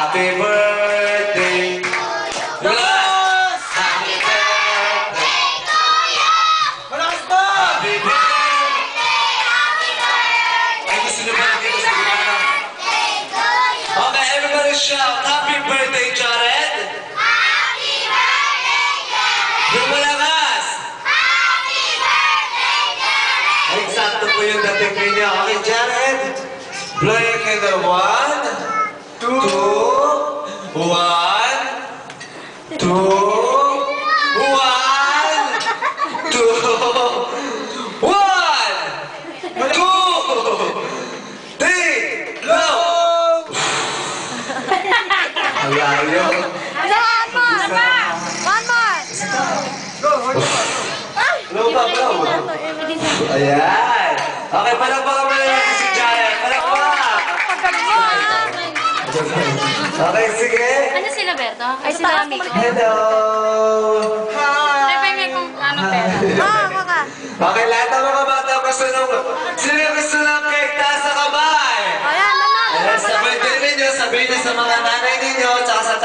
Happy birthday. Yes! Happy birthday to you. Malakas ba? Happy birthday. Happy birthday. Ay, gusto nyo ba dito sa gitana? Okay, everybody shout. Happy birthday, Jared. Happy birthday, Jared. Yung malakas. Happy birthday, Jared. Ay, sakto po yung dating niya. Okay, Jared. Blink in the 1, 2, 1, 2, 1, 2, 3, low! Malayo. One more! Low pa, low. Ayan. Okay, palakpakan mo na natin si Jared. Palakpak! Okay, sige. Ano sila, Berto? Ay, sila Miko. Hello! Hi! Pwede kung ano pera. Maka. Okay, lahat ng mga bata gusto nung... Sino gusto ng cake? Taas sa kamay! Ayan, naman. Ayan, sabay din ninyo, sabihin niyo sa mga nanay ninyo, tsaka sa